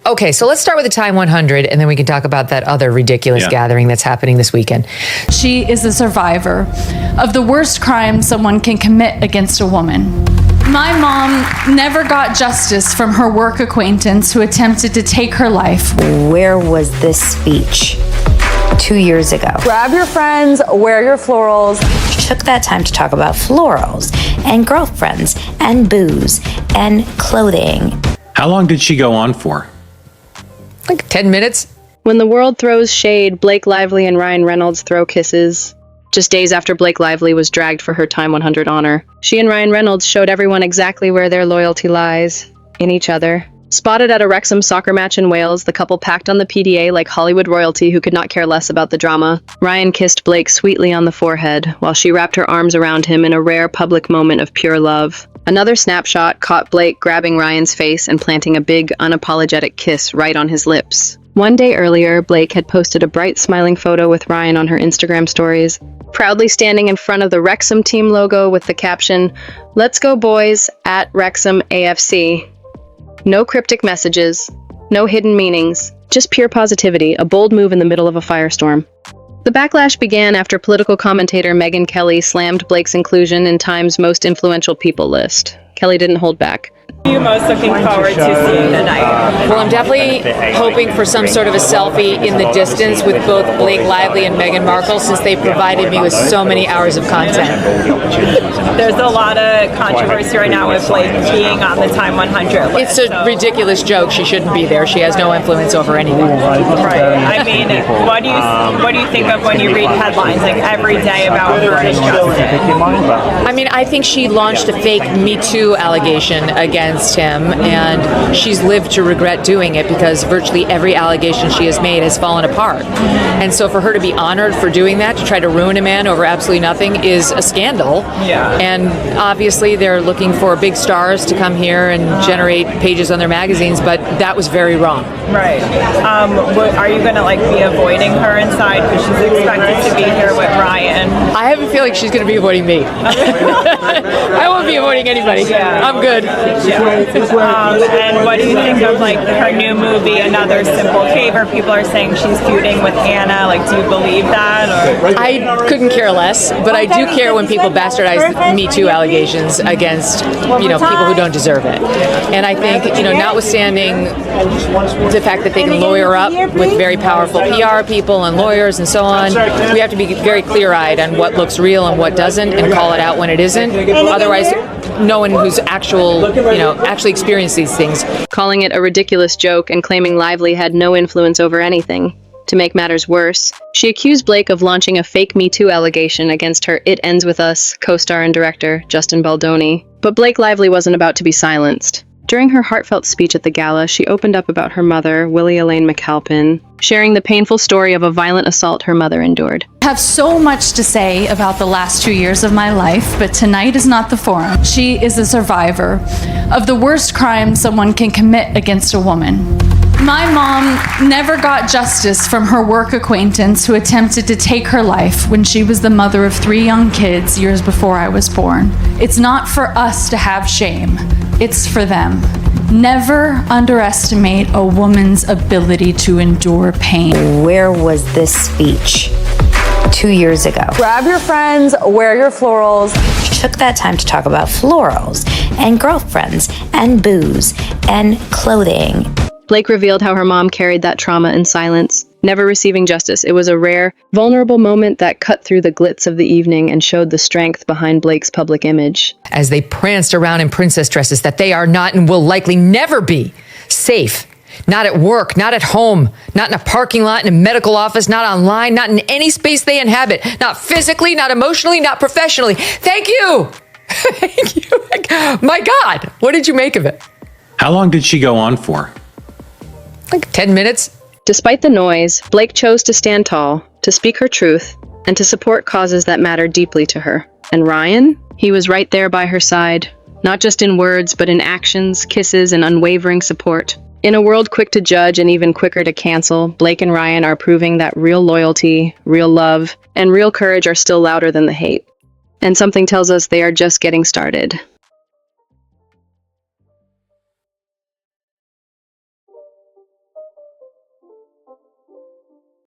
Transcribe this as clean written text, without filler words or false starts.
Okay, so let's start with the Time 100, and then we can talk about that other ridiculous gathering that's happening this weekend. She is a survivor of the worst crime someone can commit against a woman. My mom never got justice from her work acquaintance who attempted to take her life. Where was this speech 2 years ago? Grab your friends, wear your florals. She took that time to talk about florals and girlfriends and booze and clothing. How long did she go on for? Like 10 minutes. When the world throws shade, Blake Lively and Ryan Reynolds throw kisses. Just days after Blake Lively was dragged for her Time 100 honor, she and Ryan Reynolds showed everyone exactly where their loyalty lies: in each other. Spotted at a Wrexham soccer match in Wales, the couple packed on the PDA like Hollywood royalty who could not care less about the drama. Ryan kissed Blake sweetly on the forehead, while she wrapped her arms around him in a rare public moment of pure love. Another snapshot caught Blake grabbing Ryan's face and planting a big, unapologetic kiss right on his lips. One day earlier, Blake had posted a bright, smiling photo with Ryan on her Instagram stories, proudly standing in front of the Wrexham team logo with the caption, "Let's go boys, at Wrexham AFC." No cryptic messages, no hidden meanings, just pure positivity, a bold move in the middle of a firestorm. The backlash began after political commentator Megyn Kelly slammed Blake's inclusion in Time's most influential people list. Kelly didn't hold back. What are you most looking forward to seeing tonight? Well, I'm definitely hoping for some sort of a selfie in the distance with both Blake Lively and Meghan Markle, since they provided me with so many hours of content. There's a lot of controversy right now with Blake being on the Time 100 list. It's a ridiculous joke. She shouldn't be there. She has no influence over anything. Right. I mean, what do you think of when you read headlines like every day about her and Justin? I mean, I think she launched a fake MeToo allegation against him, and she's lived to regret doing it because virtually every allegation she has made has fallen apart. And so for her to be honored for doing that, to try to ruin a man over absolutely nothing, is a scandal. Yeah. And obviously they're looking for big stars to come here and generate pages on their magazines, but that was very wrong. Right. Are you going to be avoiding her inside because she's expected to be here with Ryan? I have a feeling she's going to be avoiding me. I won't be avoiding anybody. Yeah. I'm good. Yeah. And what do you think of her new movie, Another Simple Favor? People are saying she's feuding with Anna. Do you believe that? Or? I couldn't care less, but I do care when people bastardize Me Too allegations against, people who don't deserve it. And I think, notwithstanding the fact that they can lawyer up with very powerful PR people and lawyers and so on, we have to be very clear-eyed on what looks real and what doesn't, and call it out when it isn't. Otherwise, no one who's actually experienced these things. Calling it a ridiculous joke and claiming Lively had no influence over anything. To make matters worse, she accused Blake of launching a fake Me Too allegation against her It Ends With Us co-star and director, Justin Baldoni. But Blake Lively wasn't about to be silenced. During her heartfelt speech at the gala, she opened up about her mother, Willie Elaine McAlpin, sharing the painful story of a violent assault her mother endured. I have so much to say about the last 2 years of my life, but tonight is not the forum. She is a survivor of the worst crime someone can commit against a woman. My mom never got justice from her work acquaintance who attempted to take her life when she was the mother of 3 young kids years before I was born. It's not for us to have shame. It's for them. Never underestimate a woman's ability to endure pain. Where was this speech 2 years ago? Grab your friends, wear your florals. She took that time to talk about florals and girlfriends and booze and clothing. Blake revealed how her mom carried that trauma in silence, never receiving justice. It was a rare, vulnerable moment that cut through the glitz of the evening and showed the strength behind Blake's public image. As they pranced around in princess dresses that they are not and will likely never be safe. Not at work, not at home, not in a parking lot, in a medical office, not online, not in any space they inhabit. Not physically, not emotionally, not professionally. Thank you. Thank you. My God, what did you make of it? How long did she go on for? 10 minutes. Despite the noise, Blake chose to stand tall, to speak her truth, and to support causes that mattered deeply to her. And Ryan? He was right there by her side, not just in words, but in actions, kisses, and unwavering support. In a world quick to judge and even quicker to cancel, Blake and Ryan are proving that real loyalty, real love, and real courage are still louder than the hate. And something tells us they are just getting started.